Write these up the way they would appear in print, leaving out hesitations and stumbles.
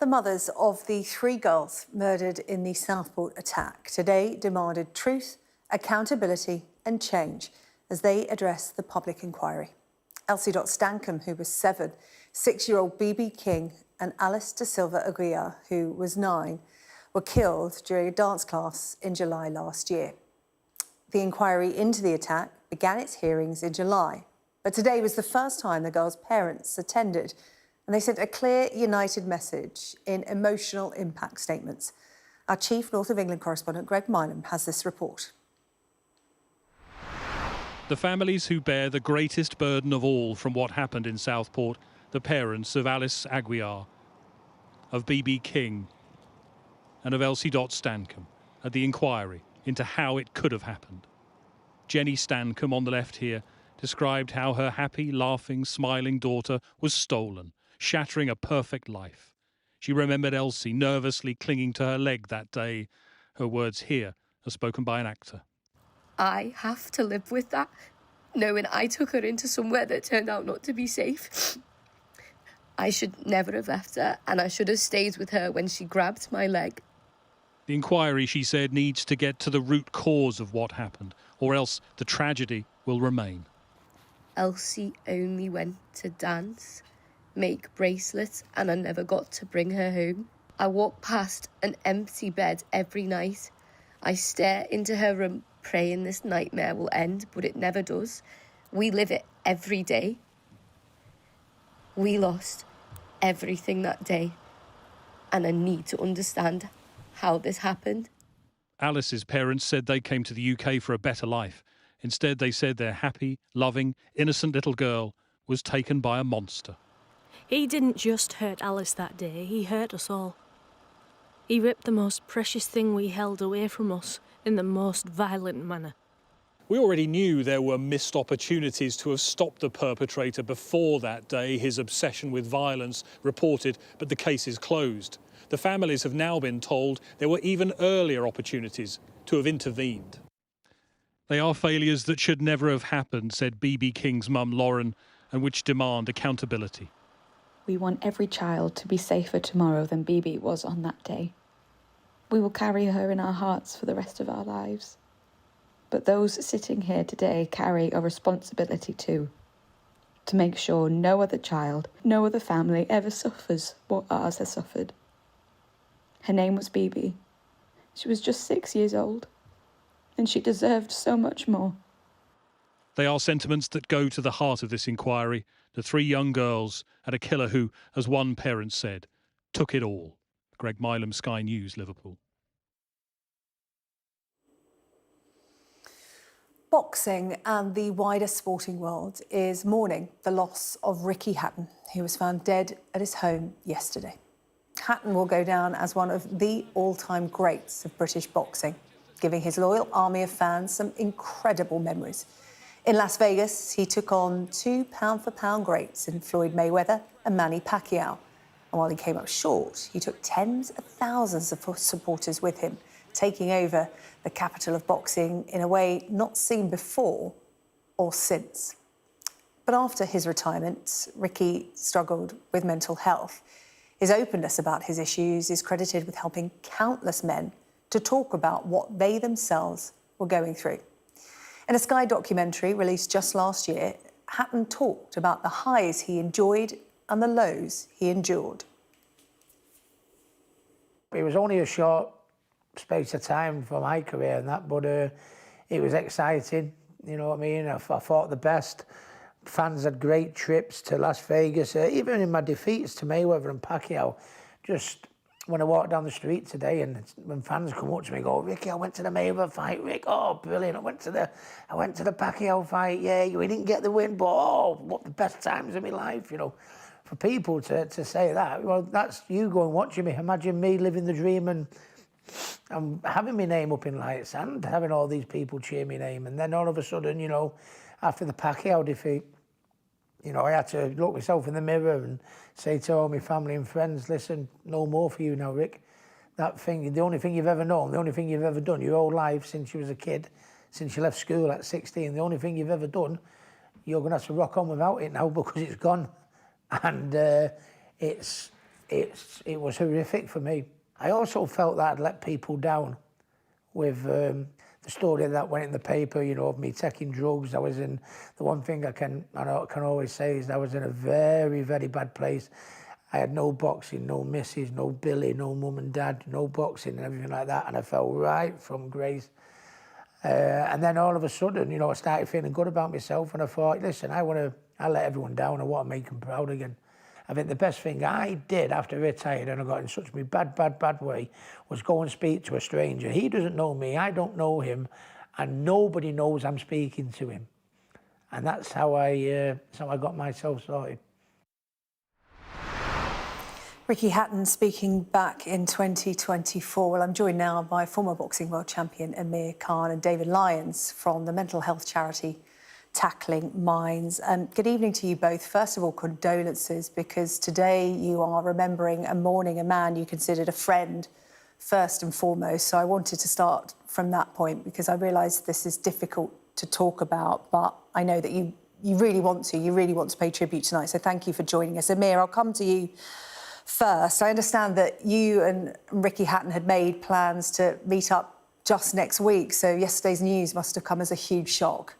The mothers of the 3 girls murdered in the Southport attack today demanded truth, accountability and change as they address the public inquiry. Elsie Dot Stancombe, who was 7, 6-year-old Bebe King and Alice da Silva Aguiar, who was 9, were killed during a dance class in July last year. The inquiry into the attack began its hearings in July, but today was the first time the girls' parents attended, and they sent a clear, united message in emotional impact statements. Our chief North of England correspondent, Greg Milam, has this report. The families who bear the greatest burden of all from what happened in Southport, the parents of Alice Aguiar, of Bebe King and of Elsie Dot Stancombe, at the inquiry into how it could have happened. Jenny Stancombe, on the left here, described how her happy, laughing, smiling daughter was stolen, shattering a perfect life. She remembered Elsie nervously clinging to her leg that day. Her words here are spoken by an actor. I have to live with that, knowing I took her into somewhere that turned out not to be safe. I should never have left her, and I should have stayed with her when she grabbed my leg. The inquiry, she said, needs to get to the root cause of what happened, or else the tragedy will remain. Elsie only went to dance, make bracelets, and I never got to bring her home. I walk past an empty bed every night. I stare into her room, praying this nightmare will end, but it never does. We live it every day. We lost everything that day, and I need to understand how this happened. Alice's parents said they came to the UK for a better life. Instead, they said their happy, loving, innocent little girl was taken by a monster. He didn't just hurt Alice that day, he hurt us all. He ripped the most precious thing we held away from us in the most violent manner. We already knew there were missed opportunities to have stopped the perpetrator before that day, his obsession with violence reported, but the case is closed. The families have now been told there were even earlier opportunities to have intervened. They are failures that should never have happened, said Bebe King's mum, Lauren, and which demand accountability. We want every child to be safer tomorrow than Bebe was on that day. We will carry her in our hearts for the rest of our lives. But those sitting here today carry a responsibility too, to make sure no other child, no other family ever suffers what ours has suffered. Her name was Bebe. She was just 6 years old, and she deserved so much more. They are sentiments that go to the heart of this inquiry, the 3 young girls and a killer who, as one parent said, took it all. Greg Milam, Sky News, Liverpool. Boxing and the wider sporting world is mourning the loss of Ricky Hatton, who was found dead at his home yesterday. Hatton will go down as one of the all-time greats of British boxing, giving his loyal army of fans some incredible memories. In Las Vegas, he took on 2 pound-for-pound greats in Floyd Mayweather and Manny Pacquiao. And while he came up short, he took tens of thousands of supporters with him, taking over the capital of boxing in a way not seen before or since. But after his retirement, Ricky struggled with mental health. His openness about his issues is credited with helping countless men to talk about what they themselves were going through. In a Sky documentary released just last year, Hatton talked about the highs he enjoyed and the lows he endured. It was only a short space of time for my career and that, but it was exciting, you know what I mean? I fought the best. Fans had great trips to Las Vegas, even in my defeats to Mayweather and Pacquiao. Just when I walk down the street today and when fans come up to me and go, Ricky, I went to the Mayweather fight, Rick, oh, brilliant. I went to the Pacquiao fight, yeah, we didn't get the win, but oh, what the best times of my life, you know. For people to say that, well, that's you going watching me. Imagine me living the dream and having my name up in lights and having all these people cheer my name. And then all of a sudden, you know, after the Pacquiao defeat, you know, I had to look myself in the mirror and say to all my family and friends, listen, no more for you now, Rick. That thing, the only thing you've ever known, the only thing you've ever done your whole life since you was a kid, since you left school at 16, the only thing you've ever done, you're going to have to rock on without it now because it's gone. And it's it was horrific for me. I also felt that I'd let people down with the story that went in the paper, you know, of me taking drugs. I was in, the one thing I can always say is I was in a very, very bad place. I had no boxing, no missus, no Billy, no mum and dad, no boxing and everything like that. And I fell right from grace. And then all of a sudden, you know, I started feeling good about myself and I thought, listen, I let everyone down. I want to make them proud again. I think the best thing I did after I retired and I got in such a bad way was go and speak to a stranger. He doesn't know me, I don't know him, and nobody knows I'm speaking to him. And that's how I got myself sorted. Ricky Hatton speaking back in 2024. Well, I'm joined now by former boxing world champion Amir Khan and David Lyons from the mental health charity Tackling Minds. Good evening to you both. First of all, condolences, because today you are remembering and mourning a man you considered a friend first and foremost. So I wanted to start from that point because I realise this is difficult to talk about, but I know that you really want to pay tribute tonight. So thank you for joining us. Amir, I'll come to you first. I understand that you and Ricky Hatton had made plans to meet up just next week, so yesterday's news must have come as a huge shock.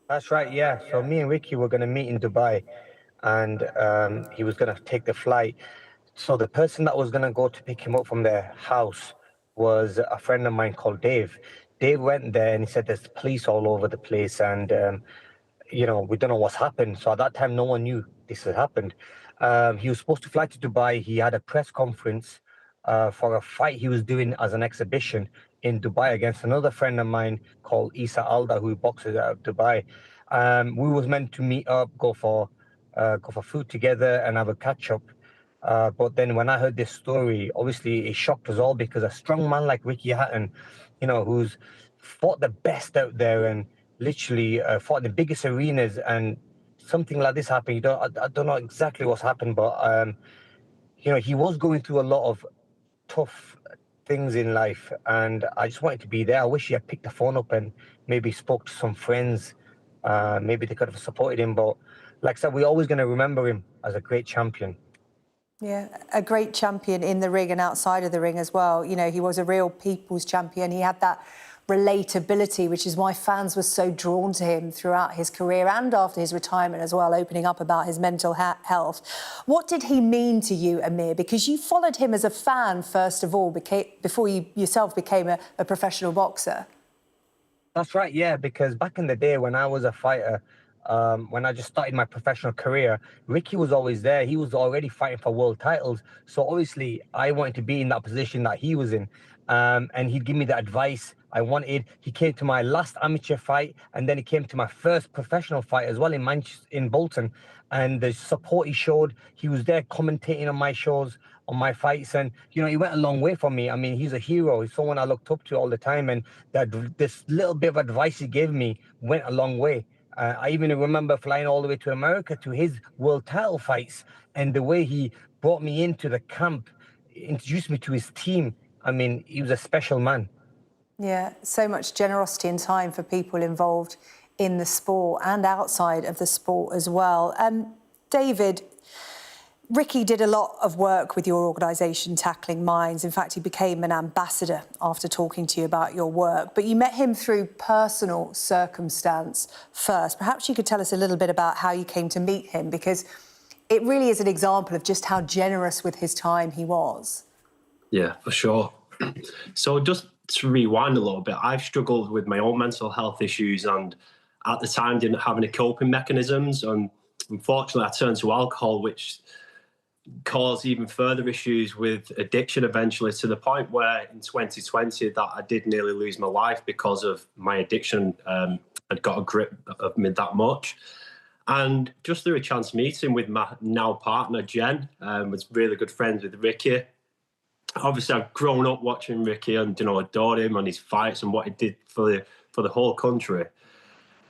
That's right, yeah. So me and Ricky were going to meet in Dubai, and he was going to take the flight. So the person that was going to go to pick him up from their house was a friend of mine called Dave. Dave went there and he said there's police all over the place and, you know, we don't know what's happened. So at that time, no one knew this had happened. He was supposed to fly to Dubai. He had a press conference for a fight he was doing as an exhibition in Dubai against another friend of mine called Isa Alda, who boxes out of Dubai. We was meant to meet up, go for food together and have a catch up. But then when I heard this story, obviously it shocked us all because a strong man like Ricky Hatton, you know, who's fought the best out there and literally fought the biggest arenas, and something like this happened. I don't know exactly what's happened, but you know, he was going through a lot of tough things in life, and I just wanted to be there. I wish he had picked the phone up and maybe spoke to some friends. Maybe they could have supported him, but like I said, we're always going to remember him as a great champion. Yeah, a great champion in the ring and outside of the ring as well. You know, he was a real people's champion. He had that relatability, which is why fans were so drawn to him throughout his career and after his retirement as well, opening up about his mental health. What did he mean to you, Amir? Because you followed him as a fan, first of all, before you yourself became a professional boxer. That's right, yeah, because back in the day when I was a fighter, when I just started my professional career, Ricky was always there. He was already fighting for world titles. So obviously I wanted to be in that position that he was in. And he'd give me the advice I wanted. He came to my last amateur fight, and then he came to my first professional fight as well in Bolton. And the support he showed, he was there commentating on my shows, on my fights, and you know, he went a long way for me. I mean, he's a hero. He's someone I looked up to all the time, and this little bit of advice he gave me went a long way. I even remember flying all the way to America to his world title fights, and the way he brought me into the camp, introduced me to his team. I mean, he was a special man. Yeah, so much generosity and time for people involved in the sport and outside of the sport as well. David, Ricky did a lot of work with your organisation, Tackling Minds. In fact, he became an ambassador after talking to you about your work. But you met him through personal circumstance first. Perhaps you could tell us a little bit about how you came to meet him, because it really is an example of just how generous with his time he was. Yeah, for sure. So just to rewind a little bit, I've struggled with my own mental health issues and at the time didn't have any coping mechanisms. And unfortunately, I turned to alcohol, which caused even further issues with addiction eventually, to the point where in 2020 that I did nearly lose my life because of my addiction had got a grip of me that much. And just through a chance meeting with my now partner, Jen, was really good friends with Ricky. Obviously, I've grown up watching Ricky and, you know, adored him and his fights and what he did for the whole country.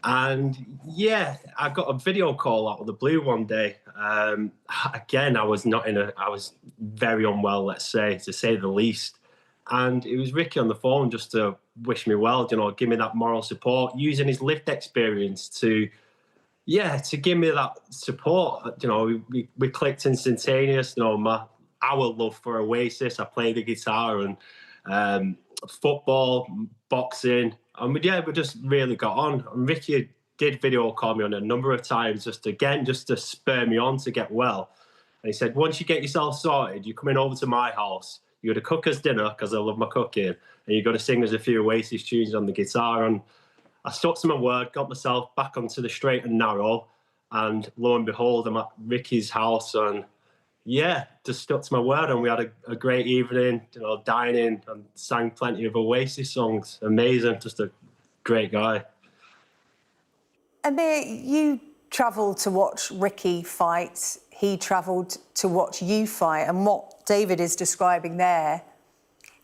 And yeah, I got a video call out of the blue one day. Again, I was very unwell, let's say, to say the least. And it was Ricky on the phone just to wish me well, you know, give me that moral support, using his lived experience to Yeah, to give me that support. You know, we clicked instantaneous. You know, our love for Oasis. I play the guitar and football, boxing, and we just really got on. And Ricky did video call me on a number of times, just to spur me on to get well. And he said, once you get yourself sorted, you're coming over to my house. You're going to cook us dinner because I love my cooking, and you're going to sing us a few Oasis tunes on the guitar. And I stuck to my word, got myself back onto the straight and narrow, and lo and behold, I'm at Ricky's house, and yeah, just stuck to my word, and we had a great evening, you know, dining, and sang plenty of Oasis songs. Amazing, just a great guy. Amir, you travelled to watch Ricky fight. He travelled to watch you fight, and what David is describing there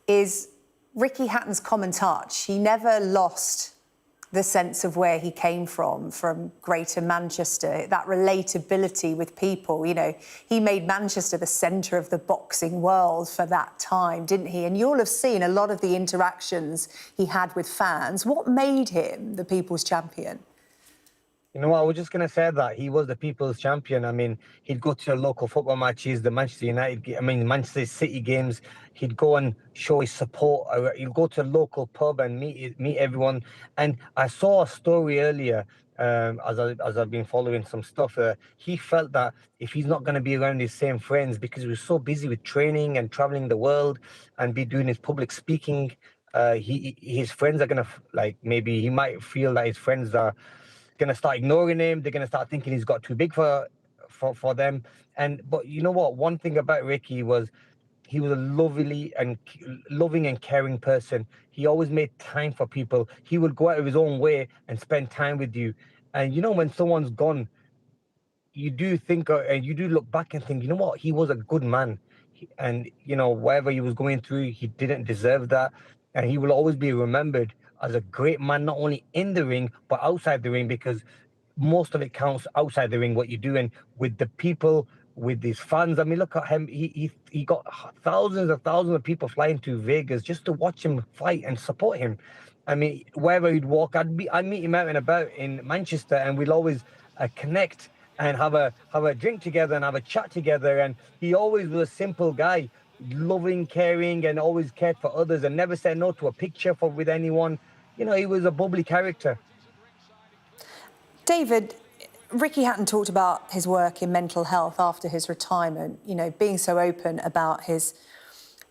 is Ricky Hatton's common touch. He never lost the sense of where he came from Greater Manchester, that relatability with people. You know, he made Manchester the centre of the boxing world for that time, didn't he? And you'll have seen a lot of the interactions he had with fans. What made him the people's champion? You know what, I was just going to say that he was the people's champion. I mean, he'd go to local football matches, the Manchester City games. He'd go and show his support. He'd go to a local pub and meet everyone. And I saw a story earlier, as I've been following some stuff. He felt that if he's not going to be around his same friends, because he was so busy with training and traveling the world and be doing his public speaking, his friends are going to, maybe he might feel that his friends are going to start ignoring him. They're going to start thinking he's got too big for them. But you know what? One thing about Ricky was he was a loving and caring person. He always made time for people. He would go out of his own way and spend time with you. And you know, when someone's gone, you do think, and you do look back and think, you know what? He was a good man. And, you know, whatever he was going through, he didn't deserve that. And he will always be remembered as a great man, not only in the ring, but outside the ring, because most of it counts outside the ring, what you're doing with the people, with his fans. I mean, look at him. He got thousands of people flying to Vegas just to watch him fight and support him. I mean, wherever he'd walk, I'd meet him out and about in Manchester, and we'll always connect and have a drink together and have a chat together. And he always was a simple guy, loving, caring, and always cared for others and never said no to a picture with anyone. You know, he was a bubbly character. David, Ricky Hatton talked about his work in mental health after his retirement, you know, being so open about his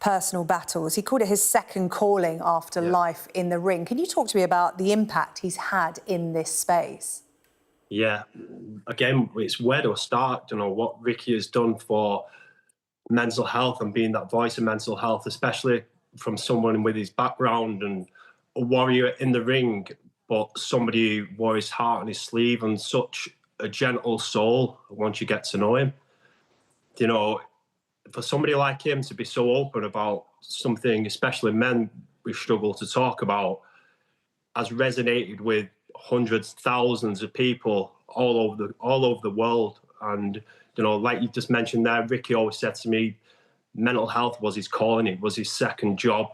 personal battles. He called it his second calling after life in the ring. Can you talk to me about the impact he's had in this space? Yeah, again, it's where to start, you know, what Ricky has done for mental health and being that voice of mental health, especially from someone with his background and a warrior in the ring, but somebody who wore his heart on his sleeve and such a gentle soul once you get to know him. You know, for somebody like him to be so open about something, especially men we struggle to talk about, has resonated with hundreds, thousands of people all over the world. And, you know, like you just mentioned there, Ricky always said to me, mental health was his calling, it was his second job.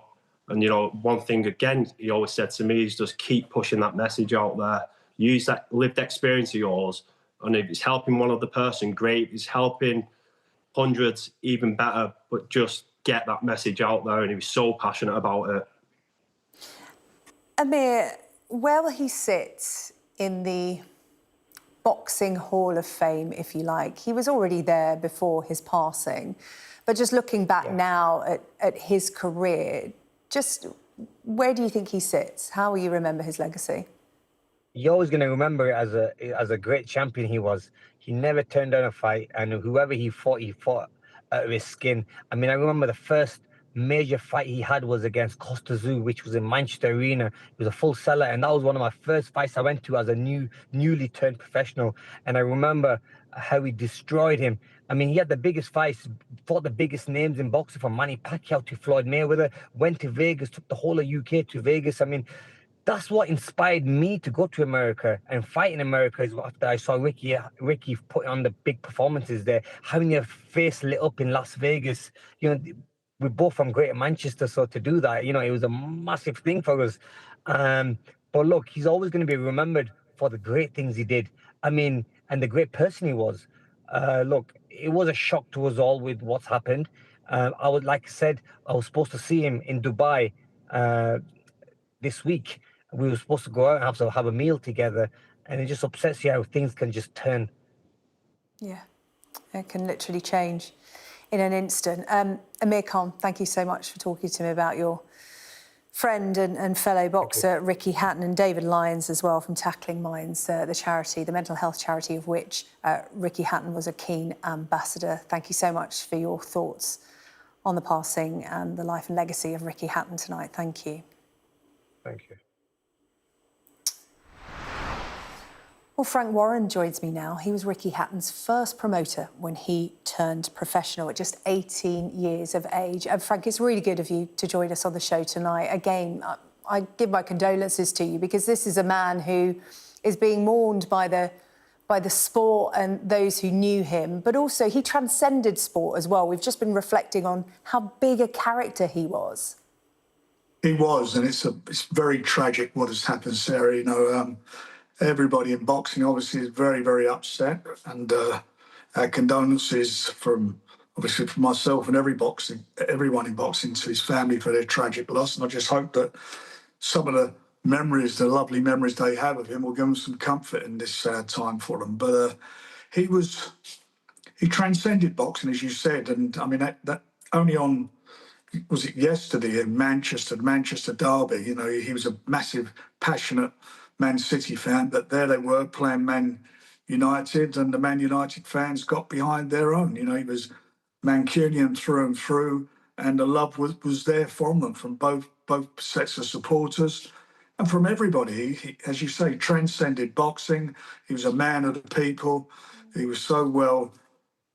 And, you know, one thing, again, he always said to me is just keep pushing that message out there. Use that lived experience of yours. And if it's helping one other person, great. If it's helping hundreds, even better. But just get that message out there. And he was so passionate about it. Amir, where will he sit in the Boxing Hall of Fame, if you like? He was already there before his passing. But just looking back now at his career, just where do you think he sits? How will you remember his legacy? You're always going to remember it as a great champion he was. He never turned down a fight, and whoever he fought out of his skin. I mean, I remember the first major fight he had was against Costa Zoo, which was in Manchester Arena. It was a full seller, and that was one of my first fights I went to as a newly turned professional. And I remember how he destroyed him. I mean, he had the biggest fights, fought the biggest names in boxing, from Manny Pacquiao to Floyd Mayweather, went to Vegas, took the whole of UK to Vegas. I mean, that's what inspired me to go to America and fight in America. Is after I saw Ricky put on the big performances there, having your face lit up in Las Vegas. You know, we're both from Greater Manchester, so to do that, you know, it was a massive thing for us. But look, he's always going to be remembered for the great things he did. I mean, and the great person he was. Look, it was a shock to us all with what's happened. Like I said, I was supposed to see him in Dubai this week. We were supposed to go out and have a meal together, and it just upsets you how things can just turn. Yeah, it can literally change in an instant. Amir Khan, thank you so much for talking to me about your friend and fellow boxer Ricky Hatton, and David Lyons as well from Tackling Minds, the charity, the mental health charity of which Ricky Hatton was a keen ambassador. Thank you so much for your thoughts on the passing and the life and legacy of Ricky Hatton tonight. Thank you. Thank you. Well, Frank Warren joins me now. He was Ricky Hatton's first promoter when he turned professional at just 18 years of age. And Frank, it's really good of you to join us on the show tonight. Again, I give my condolences to you, because this is a man who is being mourned by the sport and those who knew him, but also he transcended sport as well. We've just been reflecting on how big a character he was. He was, and it's very tragic what has happened, Sarah. You know, everybody in boxing obviously is very, very upset, and our condolences from myself and everyone in boxing to his family for their tragic loss. And I just hope that some of the memories, the lovely memories they have of him, will give them some comfort in this sad time for them. But he transcended boxing, as you said, and I mean that only on. Was it yesterday in Manchester Derby? You know, he was a massive, passionate Man City fan, but there they were playing Man United, and the Man United fans got behind their own. You know, he was Mancunian through and through, and the love was there from them, from both sets of supporters and from everybody. He, as you say, transcended boxing. He was a man of the people. He was so well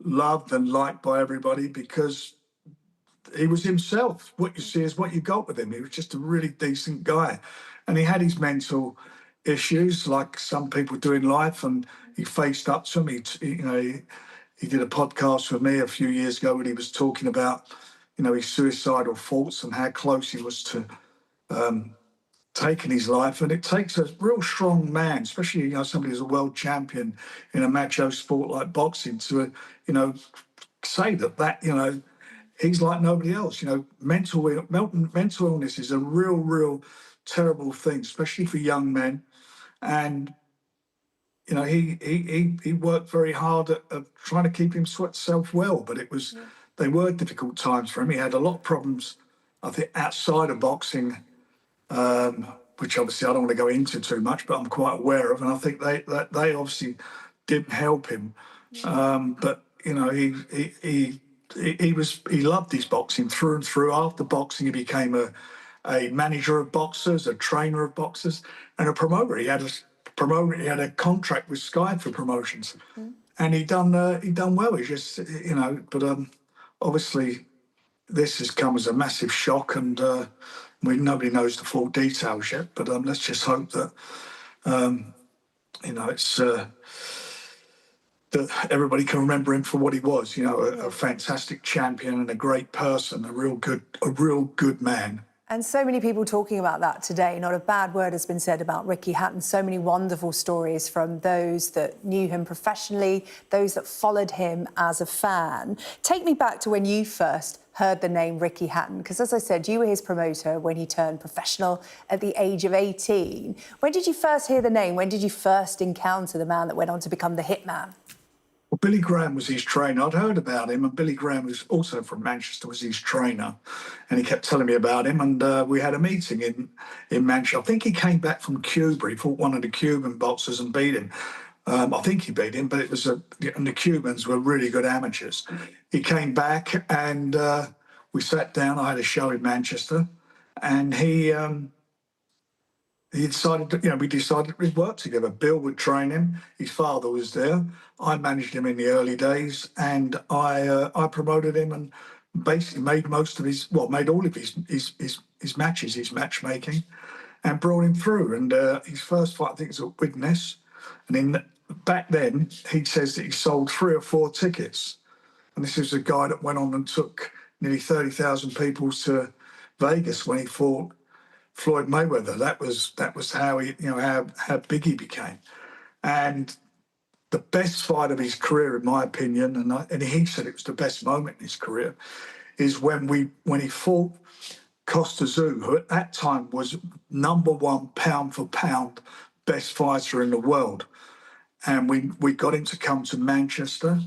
loved and liked by everybody because he was himself. What you see is what you got with him. He was just a really decent guy. And he had his mental issues like some people do in life, and he faced up to them. He did a podcast with me a few years ago when he was talking about, you know, his suicidal thoughts and how close he was to taking his life. And it takes a real strong man, especially, you know, somebody who's a world champion in a macho sport like boxing, to, you know, say that, you know, he's like nobody else. You know, mental illness is a real terrible thing, especially for young men. And you know, he worked very hard at trying to keep himself well, but they were difficult times for him. He had a lot of problems, I think, outside of boxing, which obviously I don't want to go into too much, but I'm quite aware of. And I think they obviously didn't help him. But you know, he loved his boxing through and through. After boxing, he became a manager of boxers, a trainer of boxers, and a promoter. He had a contract with Sky for promotions, and he done well. He just, you know, but obviously this has come as a massive shock, and nobody knows the full details yet. But let's just hope that you know, it's. That everybody can remember him for what he was, you know, a fantastic champion and a great person, a real good man. And so many people talking about that today. Not a bad word has been said about Ricky Hatton. So many wonderful stories from those that knew him professionally, those that followed him as a fan. Take me back to when you first heard the name Ricky Hatton, because as I said, you were his promoter when he turned professional at the age of 18. When did you first hear the name? When did you first encounter the man that went on to become the hitman? Well, Billy Graham was his trainer. I'd heard about him, and Billy Graham was also from Manchester, was his trainer, and he kept telling me about him. And we had a meeting in Manchester. I think he came back from Cuba. He fought one of the Cuban boxers and beat him. I think he beat him, but it was and the Cubans were really good amateurs. He came back, and we sat down. I had a show in Manchester, and he decided, we decided we'd work together. Bill would train him. His father was there. I managed him in the early days, and I promoted him and basically made all of his matches, his matchmaking, and brought him through. And his first fight, I think, was at Widnes. And back then, he says that he sold 3 or 4 tickets. And this is a guy that went on and took nearly 30,000 people to Vegas when he fought Floyd Mayweather. That was how he, how big he became. And the best fight of his career, in my opinion, and he said it was the best moment in his career, is when he fought Costa Tszyu, who at that time was #1 pound for pound best fighter in the world. And we got him to come to Manchester.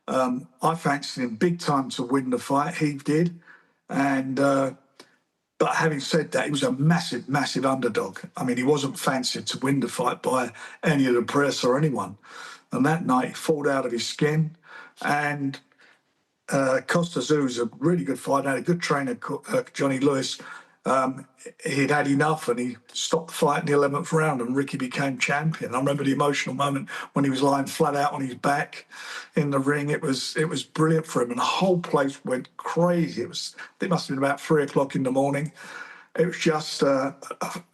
I fancied him big time to win the fight. He did. And but having said that, he was a massive, massive underdog. I mean, he wasn't fancied to win the fight by any of the press or anyone. And that night, he fought out of his skin. And Costa Tszyu was a really good fighter, had a good trainer, Johnny Lewis. He'd had enough and he stopped the fight in the 11th round and Ricky became champion. I remember the emotional moment when he was lying flat out on his back in the ring. It was brilliant for him and the whole place went crazy. It must have been about 3 o'clock in the morning. It was just, one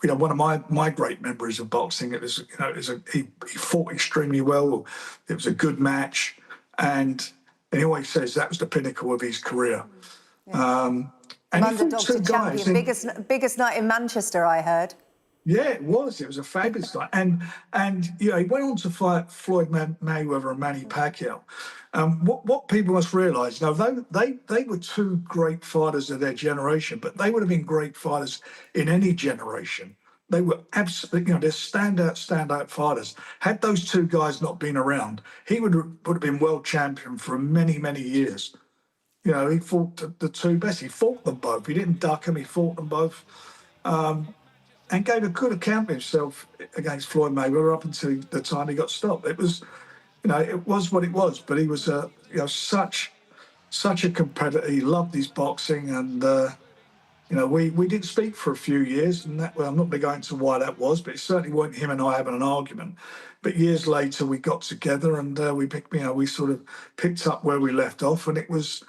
of my great memories of boxing. He fought extremely well. It was a good match, and he always says that was the pinnacle of his career. Yeah. And underdog to champion, biggest night in Manchester, I heard. Yeah, it was. It was a fabulous night, and he went on to fight Floyd Mayweather and Manny Pacquiao. What people must realise, they were two great fighters of their generation, but they would have been great fighters in any generation. They were absolutely, they're standout fighters. Had those two guys not been around, he would have been world champion for many, many years. He fought the two best. He fought them both. He didn't duck them. He fought them both, and gave a good account of himself against Floyd Mayweather up until the time he got stopped. It was, it was what it was. But he was such a competitor. He loved his boxing, and we didn't speak for a few years. And I'm not going to go into why that was, but it certainly weren't him and I having an argument. But years later, we got together and we sort of picked up where we left off, and it was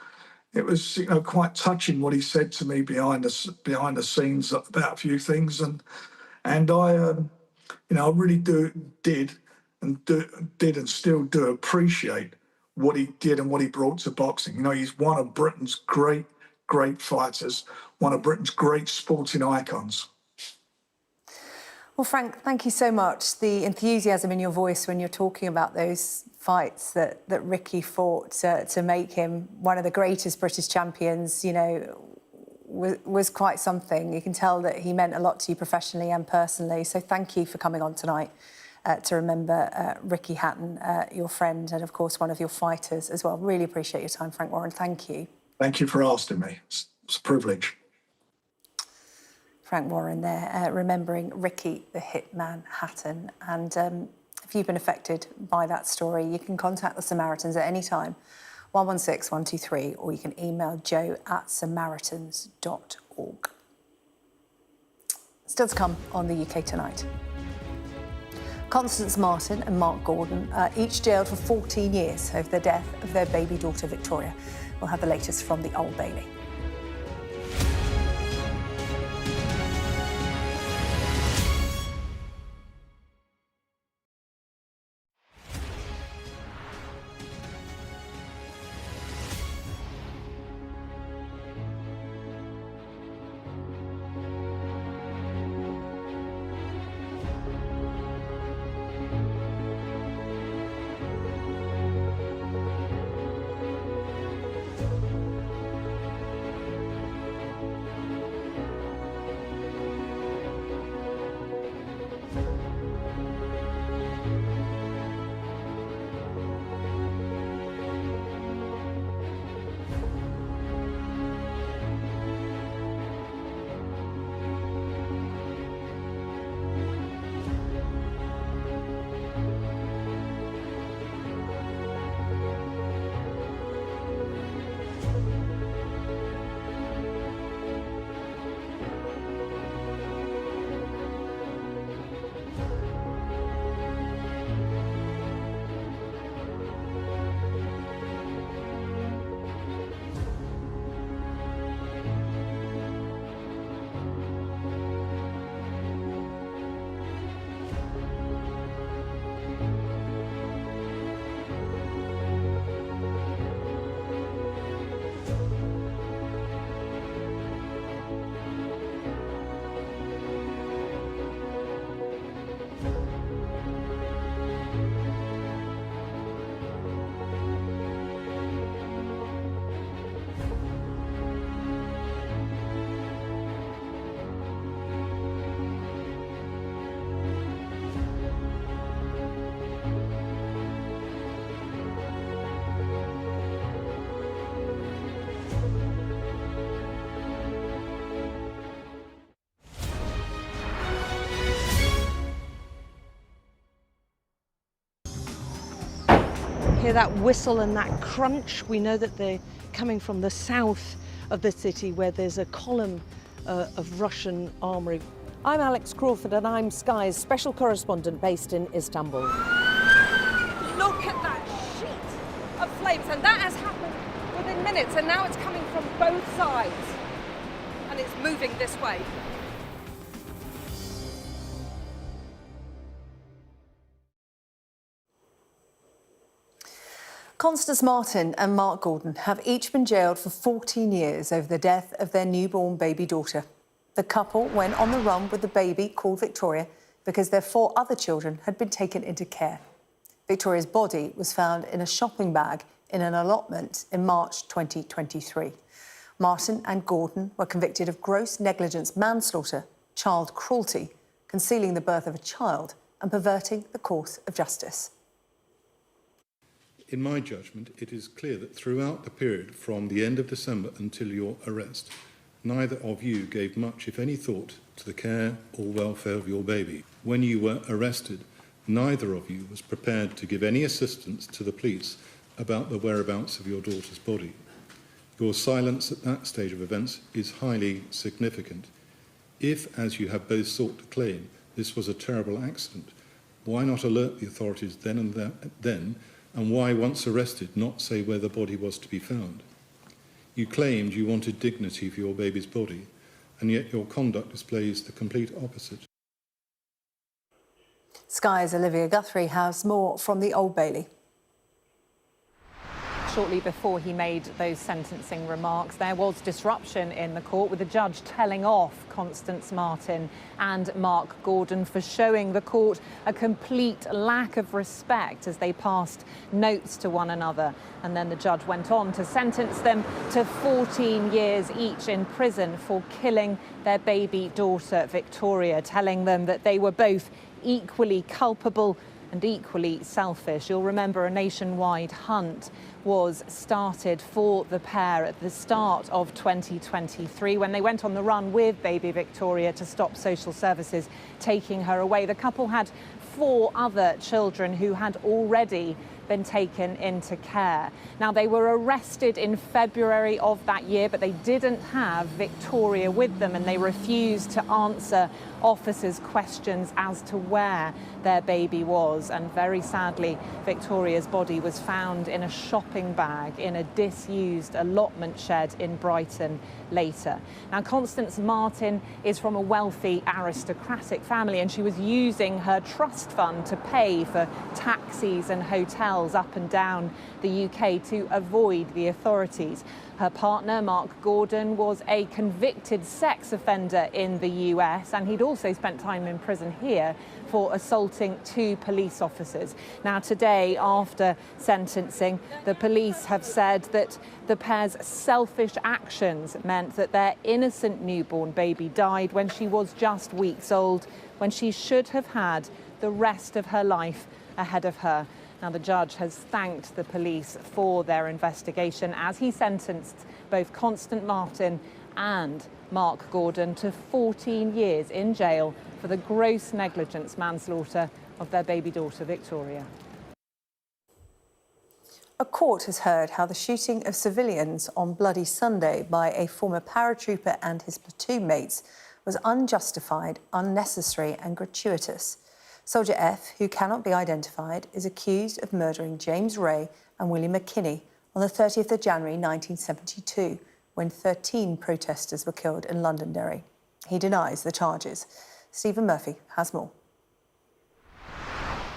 quite touching what he said to me behind the scenes about a few things, and I I really did and still do appreciate what he did and what he brought to boxing. He's one of Britain's great fighters, one of Britain's great sporting icons. Well, Frank, thank you so much. The enthusiasm in your voice when you're talking about those fights that Ricky fought to make him one of the greatest British champions, was quite something. You can tell that he meant a lot to you professionally and personally. So thank you for coming on tonight to remember Ricky Hatton, your friend, and of course one of your fighters as well. Really appreciate your time, Frank Warren. Thank you. Thank you for asking me. It's a privilege. Frank Warren there, remembering Ricky the Hitman Hatton. And if you've been affected by that story, you can contact the Samaritans at any time, 116 123, or you can email joe@samaritans.org. Still to come on the UK Tonight. Constance Martin and Mark Gordon are each jailed for 14 years over the death of their baby daughter, Victoria. We'll have the latest from the Old Bailey. hear that whistle and that crunch. We know that they're coming from the south of the city where there's a column of Russian armoury. I'm Alex Crawford and I'm Sky's special correspondent based in Istanbul. Look at that sheet of flames, and that has happened within minutes, and now it's coming from both sides and it's moving this way. Constance Martin and Mark Gordon have each been jailed for 14 years over the death of their newborn baby daughter. The couple went on the run with the baby called Victoria because their 4 other children had been taken into care. Victoria's body was found in a shopping bag in an allotment in March 2023. Martin and Gordon were convicted of gross negligence manslaughter, child cruelty, concealing the birth of a child and perverting the course of justice. In my judgment, it is clear that throughout the period from the end of December until your arrest, neither of you gave much, if any, thought to the care or welfare of your baby. When you were arrested, neither of you was prepared to give any assistance to the police about the whereabouts of your daughter's body. Your silence at that stage of events is highly significant. If, as you have both sought to claim, this was a terrible accident, why not alert the authorities then and why, once arrested, not say where the body was to be found? You claimed you wanted dignity for your baby's body, and yet your conduct displays the complete opposite. Sky's Olivia Guthrie has more from the Old Bailey. Shortly before he made those sentencing remarks, there was disruption in the court, with the judge telling off Constance Martin and Mark Gordon for showing the court a complete lack of respect as they passed notes to one another. And then the judge went on to sentence them to 14 years each in prison for killing their baby daughter, Victoria, telling them that they were both equally culpable and equally selfish. You'll remember a nationwide hunt was started for the pair at the start of 2023 when they went on the run with baby Victoria to stop social services taking her away. The couple had 4 other children who had already been taken into care. Now, they were arrested in February of that year, but they didn't have Victoria with them, and they refused to answer officers' questions as to where their baby was. And very sadly, Victoria's body was found in a shopping bag in a disused allotment shed in Brighton later. Now, Constance Martin is from a wealthy aristocratic family, and she was using her trust fund to pay for taxis and hotels up and down the UK to avoid the authorities. Her partner, Mark Gordon, was a convicted sex offender in the US, and he'd also spent time in prison here for assaulting 2 police officers. Now, today, after sentencing, the police have said that the pair's selfish actions meant that their innocent newborn baby died when she was just weeks old, when she should have had the rest of her life ahead of her. Now, the judge has thanked the police for their investigation as he sentenced both Constance Martin and Mark Gordon to 14 years in jail for the gross negligence manslaughter of their baby daughter, Victoria. A court has heard how the shooting of civilians on Bloody Sunday by a former paratrooper and his platoon mates was unjustified, unnecessary and gratuitous. Soldier F, who cannot be identified, is accused of murdering James Ray and William McKinney on the 30th of January 1972, when 13 protesters were killed in Londonderry. He denies the charges. Stephen Murphy has more.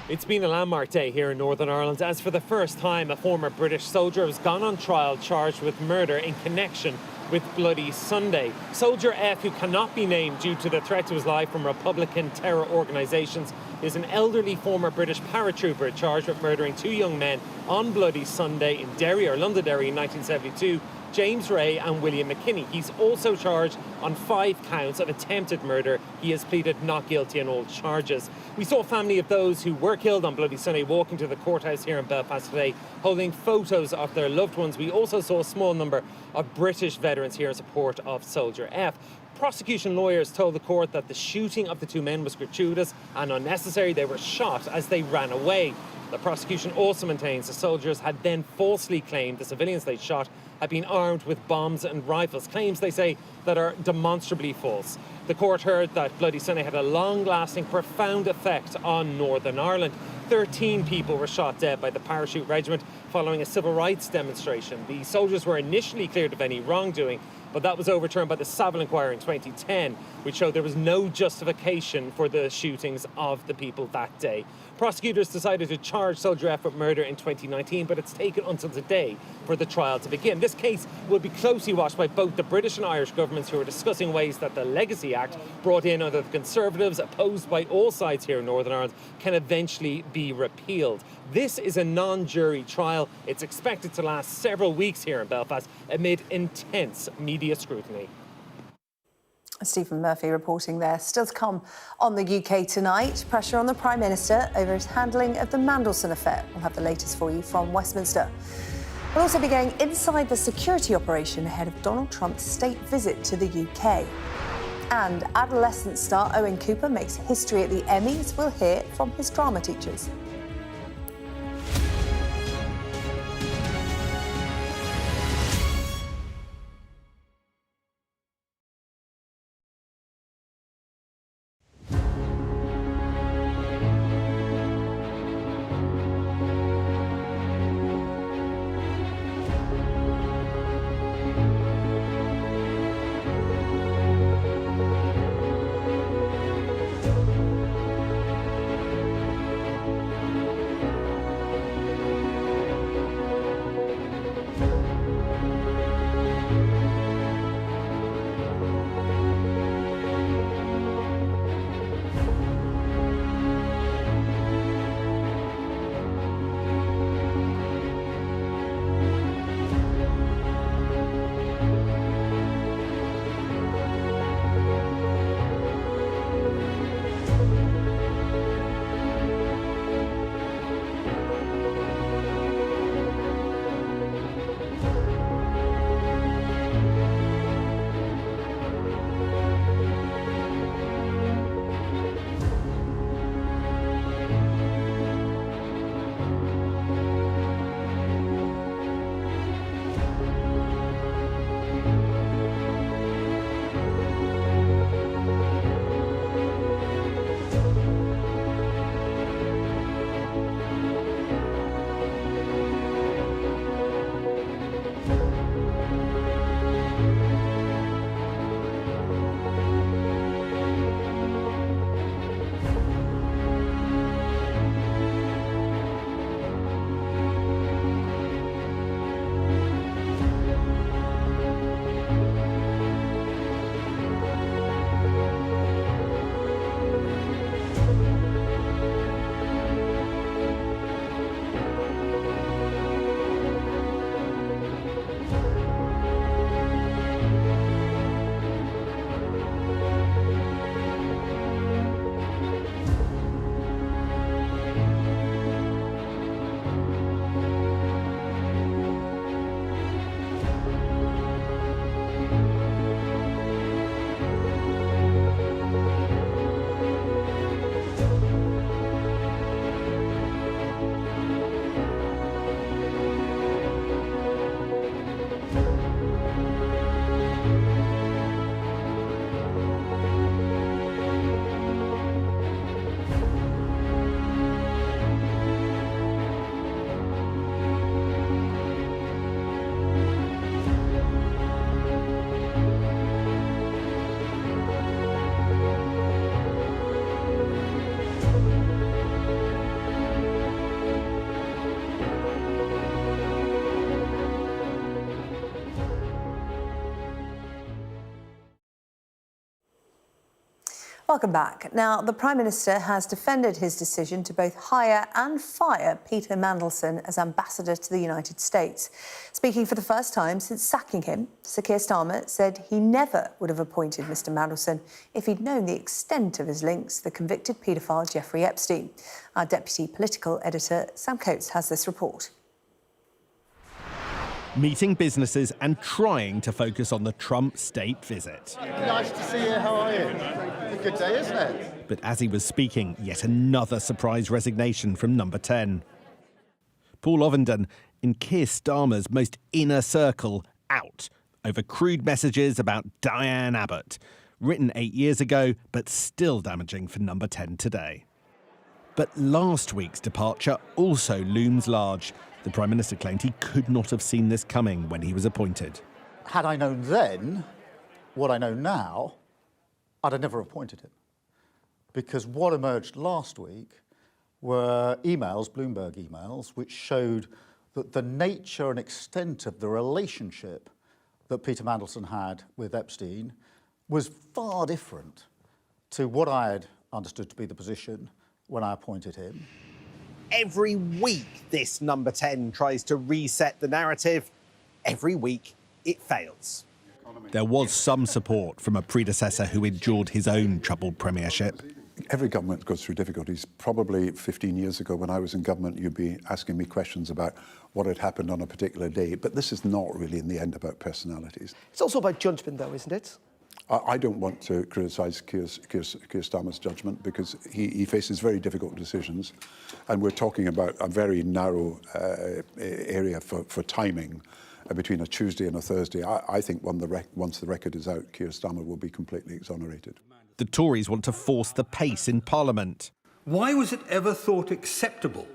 It's been a landmark day here in Northern Ireland, as for the first time a former British soldier has gone on trial charged with murder in connection with Bloody Sunday. Soldier F, who cannot be named due to the threat to his life from Republican terror organisations, is an elderly former British paratrooper charged with murdering 2 young men on Bloody Sunday in Derry or Londonderry in 1972, James Ray and William McKinney. He's also charged on 5 counts of attempted murder. He has pleaded not guilty on all charges. We saw a family of those who were killed on Bloody Sunday walking to the courthouse here in Belfast today, holding photos of their loved ones. We also saw a small number of British veterans here in support of Soldier F. Prosecution lawyers told the court that the shooting of the 2 men was gratuitous and unnecessary. They were shot as they ran away. The prosecution also maintains the soldiers had then falsely claimed the civilians they shot had been armed with bombs and rifles, claims they say that are demonstrably false. The court heard that Bloody Sunday had a long-lasting, profound effect on Northern Ireland. 13 people were shot dead by the Parachute Regiment following a civil rights demonstration. The soldiers were initially cleared of any wrongdoing, but that was overturned by the Savile Inquiry in 2010, which showed there was no justification for the shootings of the people that day. Prosecutors decided to charge Soldier F with murder in 2019, but it's taken until today for the trial to begin. This case will be closely watched by both the British and Irish governments, who are discussing ways that the Legacy Act, brought in under the Conservatives, opposed by all sides here in Northern Ireland, can eventually be repealed. This is a non-jury trial. It's expected to last several weeks here in Belfast amid intense media scrutiny. Stephen Murphy reporting there. Still to come on the UK tonight, pressure on the Prime Minister over his handling of the Mandelson affair. We'll have the latest for you from Westminster. We'll also be going inside the security operation ahead of Donald Trump's state visit to the UK. And adolescent star Owen Cooper makes history at the Emmys. We'll hear from his drama teachers. Welcome back. Now, the Prime Minister has defended his decision to both hire and fire Peter Mandelson as ambassador to the United States. Speaking for the first time since sacking him, Sir Keir Starmer said he never would have appointed Mr Mandelson if he'd known the extent of his links to the convicted paedophile Jeffrey Epstein. Our deputy political editor, Sam Coates, has this report. Meeting businesses and trying to focus on the Trump state visit. Nice to see you. How are you? It's a good day, isn't it? But as he was speaking, yet another surprise resignation from number 10. Paul Ovenden, in Keir Starmer's most inner circle, out over crude messages about Diane Abbott, written 8 years ago, but still damaging for Number 10 today. But last week's departure also looms large. The Prime Minister claimed he could not have seen this coming when he was appointed. Had I known then what I know now, I'd have never appointed him. Because what emerged last week were emails, Bloomberg emails, which showed that the nature and extent of the relationship that Peter Mandelson had with Epstein was far different to what I had understood to be the position when I appointed him. Every week, this Number 10 tries to reset the narrative. Every week, it fails. There was some support from a predecessor who endured his own troubled premiership. Every government goes through difficulties. Probably 15 years ago when I was in government, you'd be asking me questions about what had happened on a particular day. But this is not really in the end about personalities. It's also about judgment, though, isn't it? I don't want to criticise Keir Starmer's judgment because he faces very difficult decisions. And we're talking about a very narrow area for timing between a Tuesday and a Thursday. I think once the record is out, Keir Starmer will be completely exonerated. The Tories want to force the pace in Parliament. Why was it ever thought acceptable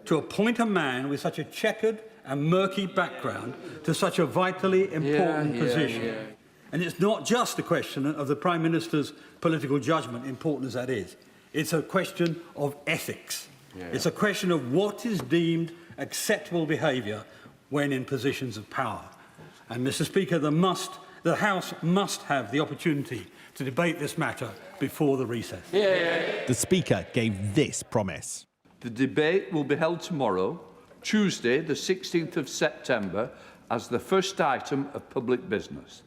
to appoint a man with such a checkered and murky background to such a vitally important position? And it's not just a question of the Prime Minister's political judgment, important as that is. It's a question of ethics. It's a question of what is deemed acceptable behaviour when in positions of power. And, Mr. Speaker, the House must have the opportunity to debate this matter before the recess. The Speaker gave this promise. The debate will be held tomorrow, Tuesday, the 16th of September, as the first item of public business.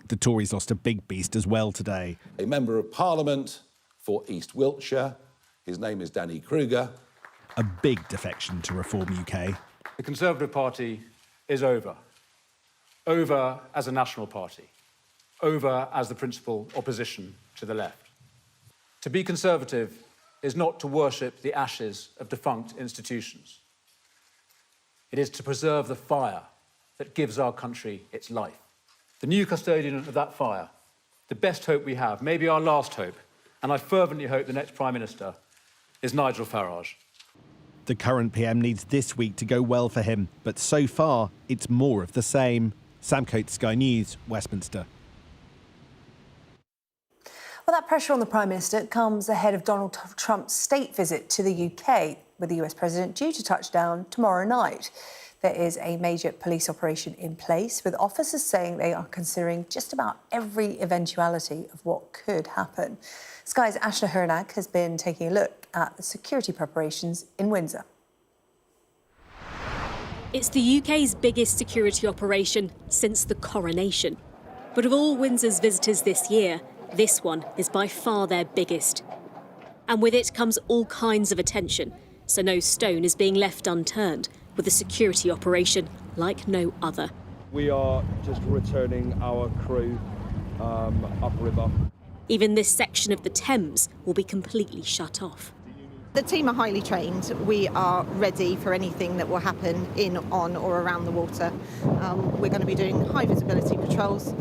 The Tories lost a big beast as well today. A Member of Parliament for East Wiltshire. His name is Danny Kruger. A big defection to Reform UK. The Conservative Party is over. Over as a national party. Over as the principal opposition to the left. To be Conservative is not to worship the ashes of defunct institutions. It is to preserve the fire that gives our country its life. The new custodian of that fire, the best hope we have, maybe our last hope, and I fervently hope the next Prime Minister, is Nigel Farage. The current PM needs this week to go well for him, but so far, it's more of the same. Sam Coates, Sky News, Westminster. Well, that pressure on the Prime Minister comes ahead of Donald Trump's state visit to the UK, with the US President due to touch down tomorrow night. There is a major police operation in place, with officers saying they are considering just about every eventuality of what could happen. Sky's Ashna Hernag has been taking a look at the security preparations in Windsor. It's the UK's biggest security operation since the coronation. But of all Windsor's visitors this year, this one is by far their biggest. And with it comes all kinds of attention, so no stone is being left unturned, with a security operation like no other. We are just returning our crew upriver. Even this section of the Thames will be completely shut off. The team are highly trained. We are ready for anything that will happen in, on or around the water. We're going to be doing high visibility patrols,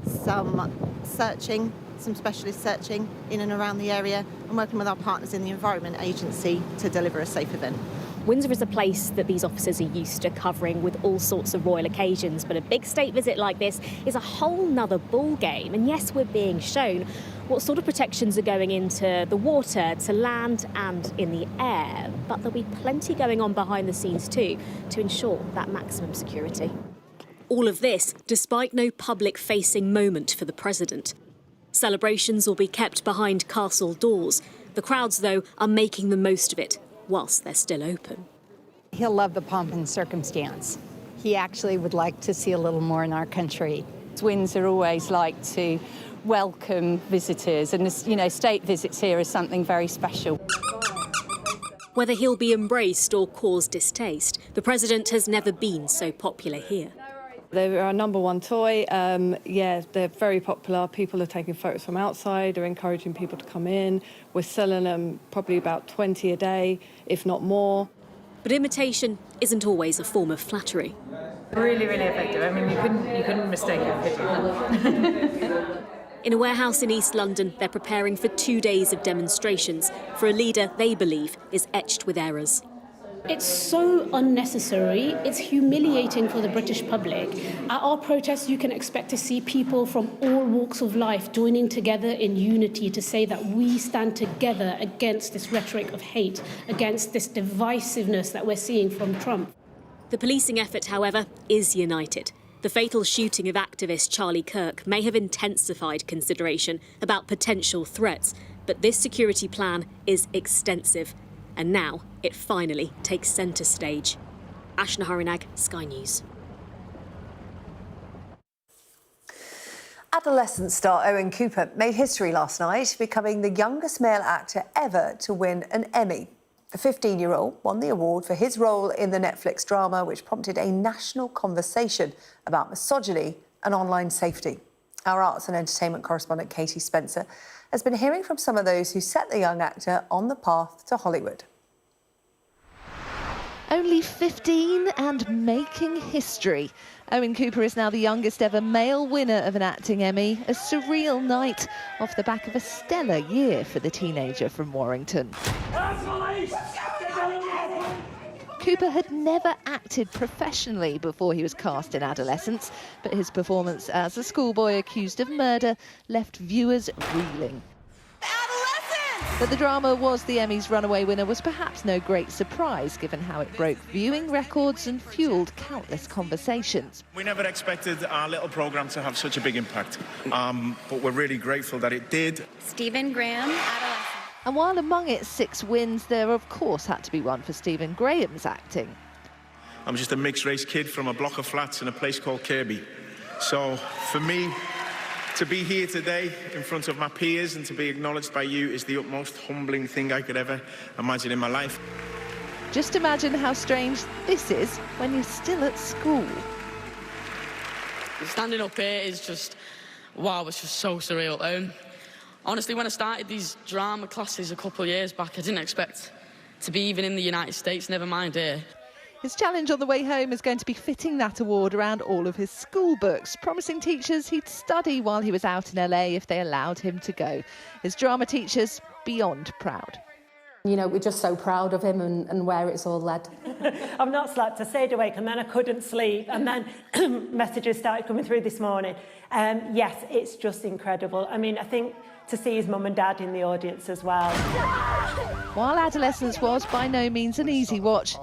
some searching, some specialist searching in and around the area, and working with our partners in the Environment Agency to deliver a safe event. Windsor is a place that these officers are used to covering with all sorts of royal occasions, but a big state visit like this is a whole nother ball game. And yes, we're being shown what sort of protections are going into the water, to land and in the air, but there'll be plenty going on behind the scenes too to ensure that maximum security. All of this despite no public-facing moment for the President. Celebrations will be kept behind castle doors. The crowds, though, are making the most of it, whilst they're still open. He'll love the pomp and circumstance. He actually would like to see a little more in our country. Windsor always like to welcome visitors, and state visits here is something very special. Whether he'll be embraced or cause distaste, the President has never been so popular here. They're our number one toy. They're very popular. People are taking photos from outside. They're encouraging people to come in. We're selling them probably about 20 a day, if not more. But imitation isn't always a form of flattery. Really, really effective. I mean, you couldn't mistake it, could you? In a warehouse in East London, they're preparing for 2 days of demonstrations for a leader they believe is etched with errors. It's so unnecessary. It's humiliating for the British public. At our protests, you can expect to see people from all walks of life joining together in unity to say that we stand together against this rhetoric of hate, against this divisiveness that we're seeing from Trump. The policing effort, however, is united. The fatal shooting of activist Charlie Kirk may have intensified consideration about potential threats, but this security plan is extensive. And now it finally takes centre stage. Ashna Harinag, Sky News. Adolescent star Owen Cooper made history last night, becoming the youngest male actor ever to win an Emmy. The 15-year-old won the award for his role in the Netflix drama, which prompted a national conversation about misogyny and online safety. Our arts and entertainment correspondent Katie Spencer has been hearing from some of those who set the young actor on the path to Hollywood. Only 15 and making history. Owen Cooper is now the youngest ever male winner of an acting Emmy, a surreal night off the back of a stellar year for the teenager from Warrington. Cooper had never acted professionally before he was cast in Adolescence, but his performance as a schoolboy accused of murder left viewers reeling. That the drama was the Emmy's runaway winner was perhaps no great surprise, given how it broke viewing records and fuelled countless conversations. We never expected our little programme to have such a big impact, but we're really grateful that it did. Stephen Graham, Adolescence. And while among its 6 wins, there of course had to be one for Stephen Graham's acting. I'm just a mixed-race kid from a block of flats in a place called Kirby. So for me, to be here today in front of my peers and to be acknowledged by you is the utmost humbling thing I could ever imagine in my life. Just imagine how strange this is when you're still at school. Standing up here is just, wow, it's just so surreal. Honestly, when I started these drama classes a couple of years back, I didn't expect to be even in the United States, never mind here. His challenge on the way home is going to be fitting that award around all of his school books, promising teachers he'd study while he was out in LA if they allowed him to go. His drama teachers beyond proud. You know, we're just so proud of him and where it's all led. I've not slept. I stayed awake and then I couldn't sleep. And then messages started coming through this morning. Yes, it's just incredible. I mean, I think to see his mum and dad in the audience as well. While Adolescence was by no means an easy watch,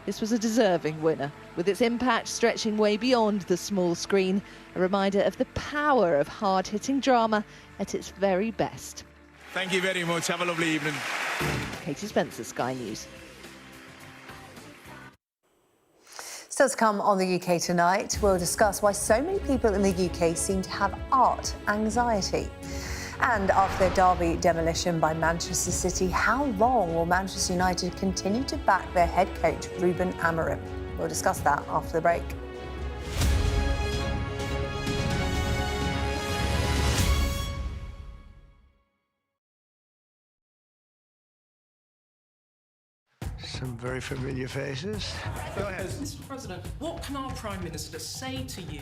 this was a deserving winner, with its impact stretching way beyond the small screen, a reminder of the power of hard-hitting drama at its very best. Thank you very much. Have a lovely evening. Katie Spencer, Sky News. Still to come on the UK tonight, we'll discuss why so many people in the UK seem to have art anxiety. And after their derby demolition by Manchester City, how long will Manchester United continue to back their head coach, Ruben Amorim? We'll discuss that after the break. Some very familiar faces. Go ahead. Mr. President, what can our Prime Minister say to you?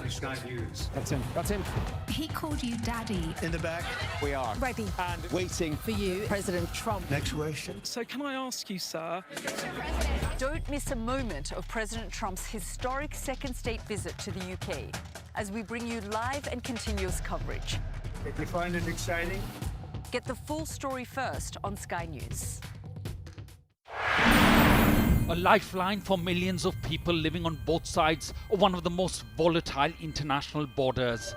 Sky News. That's him. That's him. He called you Daddy. In the back. We are. Ready. And waiting for you, President Trump. Next question. So can I ask you, sir? Don't miss a moment of President Trump's historic second state visit to the UK as we bring you live and continuous coverage. Did you find it exciting? Get the full story first on Sky News. A lifeline for millions of people living on both sides of one of the most volatile international borders.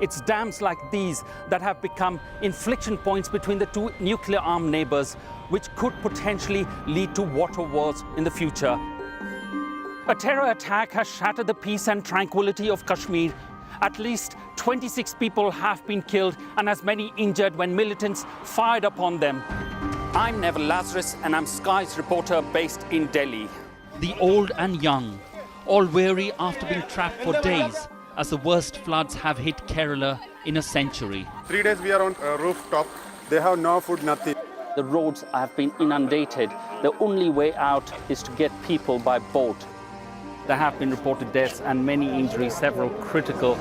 It's dams like these that have become inflection points between the two nuclear-armed neighbors, which could potentially lead to water wars in the future. A terror attack has shattered the peace and tranquility of Kashmir. At least 26 people have been killed and as many injured when militants fired upon them. I'm Neville Lazarus and I'm Sky's reporter based in Delhi. The old and young, all weary after being trapped for days as the worst floods have hit Kerala in a century. 3 days we are on a rooftop. They have no food, nothing. The roads have been inundated. The only way out is to get people by boat. There have been reported deaths and many injuries, several critical.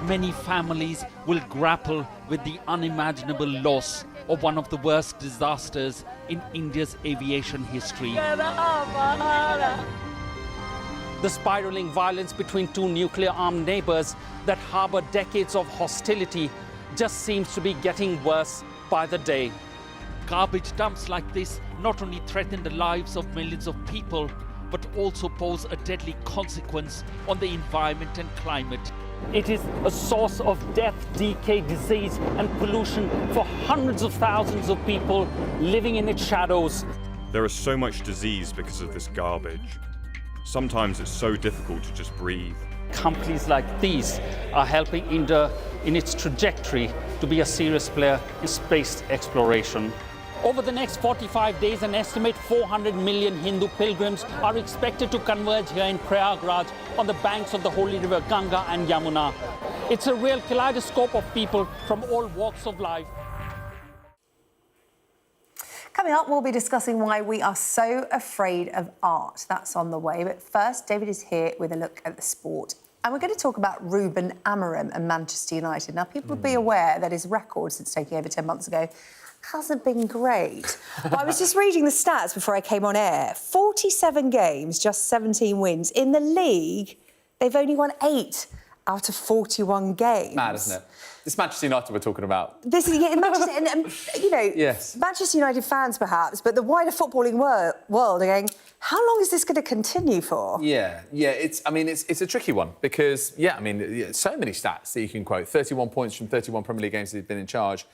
Many families will grapple with the unimaginable loss of one of the worst disasters in India's aviation history. The spiraling violence between two nuclear-armed neighbors that harbor decades of hostility just seems to be getting worse by the day. Garbage dumps like this not only threaten the lives of millions of people, but also pose a deadly consequence on the environment and climate. It is a source of death, decay, disease and pollution for hundreds of thousands of people living in its shadows. There is so much disease because of this garbage. Sometimes it's so difficult to just breathe. Companies like these are helping India in its trajectory to be a serious player in space exploration. Over the next 45 days, an estimated 400 million Hindu pilgrims are expected to converge here in Prayagraj on the banks of the holy river Ganga and Yamuna. It's a real kaleidoscope of people from all walks of life. Coming up, we'll be discussing why we are so afraid of art. That's on the way. But first, David is here with a look at the sport. And we're going to talk about Ruben Amorim and Manchester United. Now, people will be aware that his record since taking over 10 months ago hasn't been great. But I was just reading the stats before I came on air. 47 games, just 17 wins. In the league, they've only won 8 out of 41 games. Mad, isn't it? It's Manchester United we're talking about. This is Manchester, and you know, yes. Manchester United fans perhaps, but the wider footballing world are going, how long is this going to continue for? Yeah. It's a tricky one because, so many stats that you can quote. 31 points from 31 Premier League games that they've been in charge.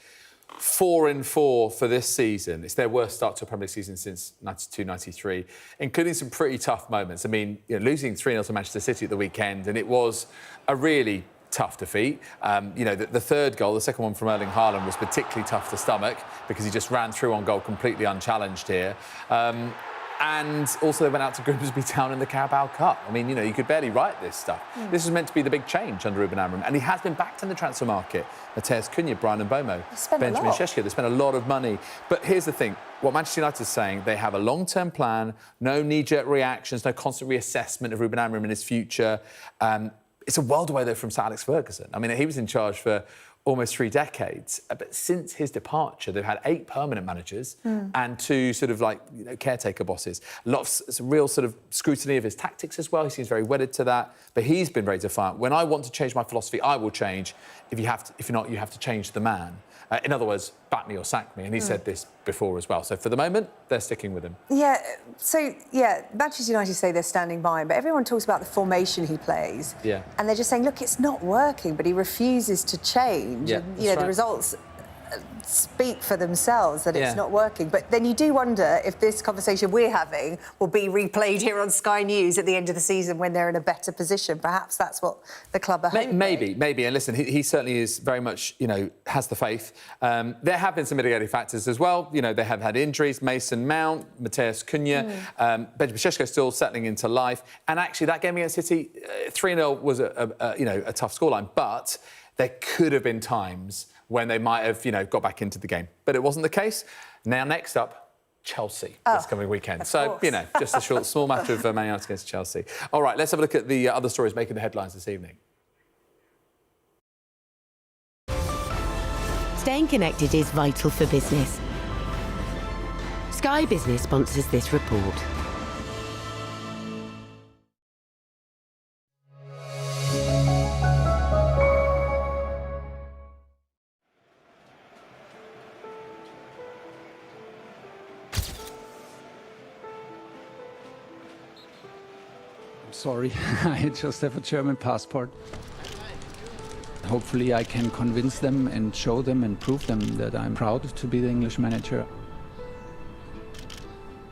4-4 for this season. It's their worst start to a Premier League season since 92-93, including some pretty tough moments. I mean, losing 3-0 to Manchester City at the weekend, and it was a really tough defeat. The third goal, the second one from Erling Haaland, was particularly tough to stomach because he just ran through on goal completely unchallenged here. And also they went out to Grimsby Town in the Carabao Cup. I mean, you could barely write this stuff. This was meant to be the big change under Ruben Amorim, and he has been backed in the transfer market. Matthias Cunha, Brian Mbomo, Benjamin Šeško. They spent a lot of money. But here's the thing. What Manchester United is saying, they have a long-term plan, no knee-jerk reactions, no constant reassessment of Ruben Amorim and his future. It's a world away, though, from Sir Alex Ferguson. I mean, he was in charge for almost 3 decades. But since his departure, they've had 8 permanent managers and 2 sort of caretaker bosses. Some real sort of scrutiny of his tactics as well. He seems very wedded to that. But he's been very defiant. When I want to change my philosophy, I will change. If not, you have to change the man. In other words, back me or sack me. And he said this before as well. So for the moment, they're sticking with him. Manchester United say they're standing by him, but everyone talks about the formation he plays. Yeah. And they're just saying, look, it's not working, but he refuses to change. Yeah, and, the results speak for themselves that it's Yeah. not working. But then you do wonder if this conversation we're having will be replayed here on Sky News at the end of the season when they're in a better position. Perhaps that's what the club are hoping. Maybe. And listen, he certainly is very much, has the faith. There have been some mitigating factors as well. They have had injuries. Mason Mount, Matthias Cunha, Benjamin Šeško still settling into life. And actually, that game against City, 3-0 was a tough scoreline. But there could have been times when they might have, got back into the game. But it wasn't the case. Now, next up, Chelsea this coming weekend. So, just a small matter of Man United against Chelsea. All right, let's have a look at the other stories making the headlines this evening. Staying connected is vital for business. Sky Business sponsors this report. Sorry, I just have a German passport. Hopefully I can convince them and show them and prove them that I'm proud to be the English manager.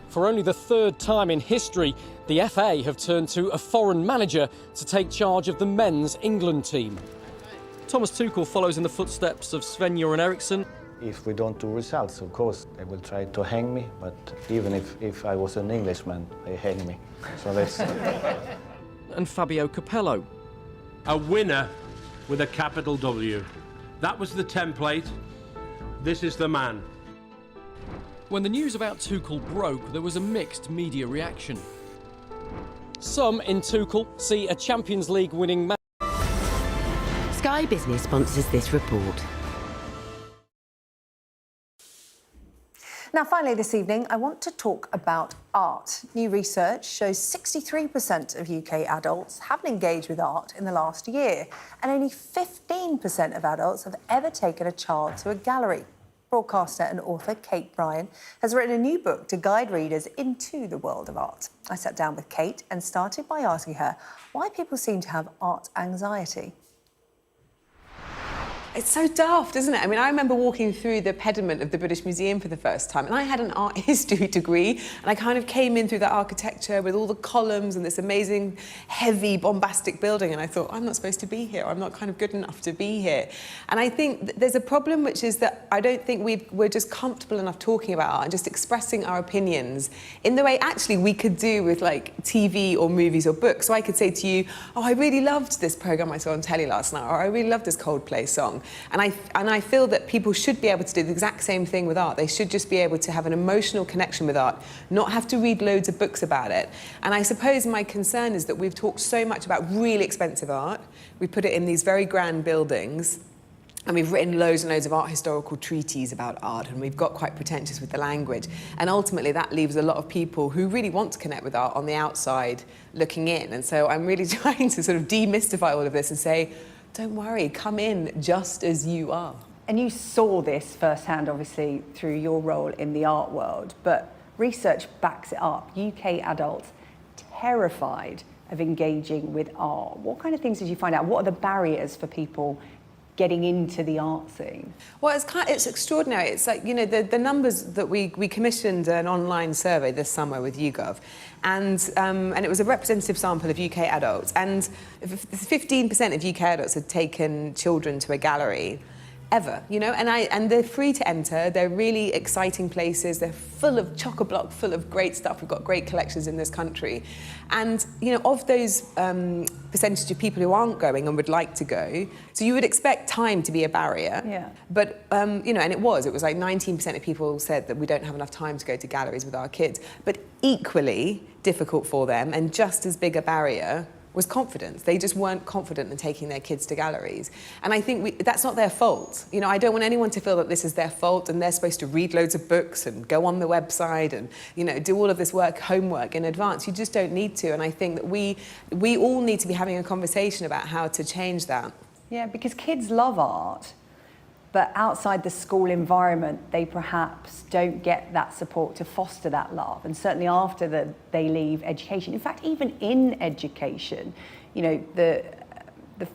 For only the 3rd time in history, the FA have turned to a foreign manager to take charge of the men's England team. Thomas Tuchel follows in the footsteps of Sven-Göran Eriksson. If we don't do results, of course, they will try to hang me, but even if I was an Englishman, they hang me. So that's... And Fabio Capello. A winner with a capital W. That was the template. This is the man. When the news about Tuchel broke, there was a mixed media reaction. Some in Tuchel see a Champions League winning man. Sky Business sponsors this report. Now, finally this evening, I want to talk about art. New research shows 63% of UK adults haven't engaged with art in the last year, and only 15% of adults have ever taken a child to a gallery. Broadcaster and author Kate Bryan has written a new book to guide readers into the world of art. I sat down with Kate and started by asking her why people seem to have art anxiety. It's so daft, isn't it? I mean, I remember walking through the pediment of the British Museum for the first time, and I had an art history degree, and I kind of came in through the architecture with all the columns and this amazing, heavy, bombastic building, and I thought, I'm not supposed to be here. I'm not kind of good enough to be here. And I think there's a problem, which is that I don't think we're just comfortable enough talking about art and just expressing our opinions in the way actually we could do with like TV or movies or books. So I could say to you, oh, I really loved this programme I saw on telly last night, or I really loved this Coldplay song. And I feel that people should be able to do the exact same thing with art. They should just be able to have an emotional connection with art, not have to read loads of books about it. And I suppose my concern is that we've talked so much about really expensive art. We put it in these very grand buildings, and we've written loads and loads of art historical treatises about art, and we've got quite pretentious with the language. And ultimately that leaves a lot of people who really want to connect with art on the outside looking in. And so I'm really trying to sort of demystify all of this and say, don't worry, come in just as you are. And you saw this firsthand, obviously, through your role in the art world, but research backs it up. UK adults terrified of engaging with art. What kind of things did you find out? What are the barriers for people getting into the art scene? Well, it's extraordinary. It's like, you know, the numbers that we commissioned an online survey this summer with YouGov, and it was a representative sample of UK adults, and 15% of UK adults had taken children to a gallery ever, you know, and they're free to enter. They're really exciting places. They're full of chock-a-block, full of great stuff. We've got great collections in this country. And, you know, of those percentage of people who aren't going and would like to go, so you would expect time to be a barrier. Yeah. But, you know, and it was like 19% of people said that we don't have enough time to go to galleries with our kids. But equally difficult for them, and just as big a barrier, was confidence. They just weren't confident in taking their kids to galleries. And I think that's not their fault. You know, I don't want anyone to feel that this is their fault and they're supposed to read loads of books and go on the website and, you know, do all of this homework in advance. You just don't need to. And I think that we all need to be having a conversation about how to change that. Yeah, because kids love art, but outside the school environment, they perhaps don't get that support to foster that love. And certainly after they leave education, in fact, even in education, you know, the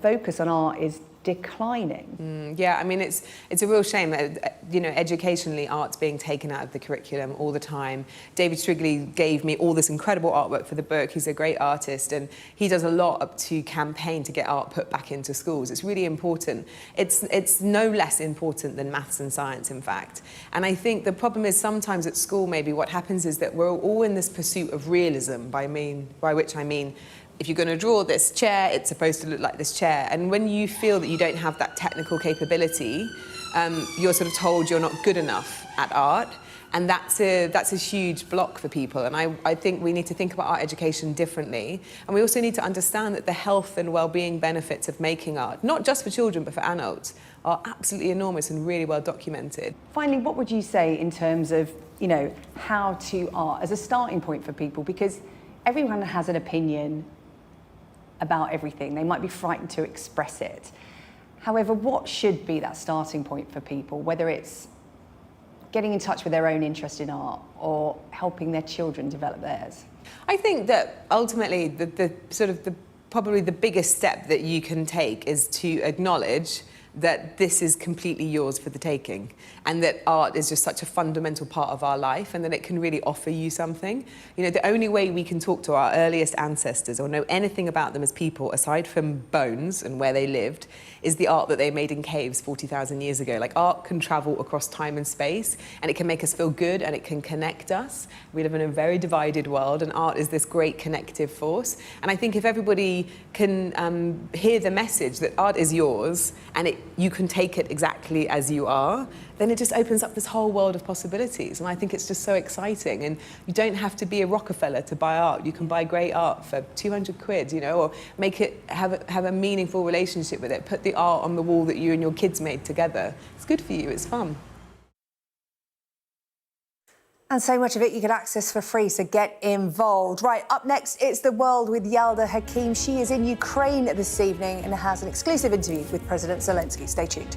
focus on art is declining. Yeah, I mean, it's a real shame that, you know, educationally, art's being taken out of the curriculum all the time. David Strigley gave me all this incredible artwork for the book. He's a great artist, and he does a lot up to campaign to get art put back into schools. It's really important. It's no less important than maths and science, in fact. And I think the problem is sometimes at school, maybe what happens is that we're all in this pursuit of realism, by which I mean, if you're going to draw this chair, it's supposed to look like this chair. And when you feel that you don't have that technical capability, you're sort of told you're not good enough at art. And that's a huge block for people. And I think we need to think about art education differently. And we also need to understand that the health and well-being benefits of making art, not just for children, but for adults, are absolutely enormous and really well documented. Finally, what would you say in terms of, you know, how to art as a starting point for people? Because everyone has an opinion about everything. They might be frightened to express it. However, what should be that starting point for people, whether it's getting in touch with their own interest in art or helping their children develop theirs? I think that ultimately probably the biggest step that you can take is to acknowledge that this is completely yours for the taking, and that art is just such a fundamental part of our life, and that it can really offer you something. You know, the only way we can talk to our earliest ancestors or know anything about them as people, aside from bones and where they lived, is the art that they made in caves 40,000 years ago. Like, art can travel across time and space, and it can make us feel good, and it can connect us. We live in a very divided world, and art is this great connective force. And I think if everybody can hear the message that art is yours, and it you can take it exactly as you are, then it just opens up this whole world of possibilities. And I think it's just so exciting. And you don't have to be a Rockefeller to buy art. You can buy great art for 200 quid, you know, or make it have a meaningful relationship with it. Put the art on the wall that you and your kids made together. It's good for you, it's fun. And so much of it you can access for free, so get involved. Right, up next, it's The World with Yalda Hakim. She is in Ukraine this evening and has an exclusive interview with President Zelensky. Stay tuned.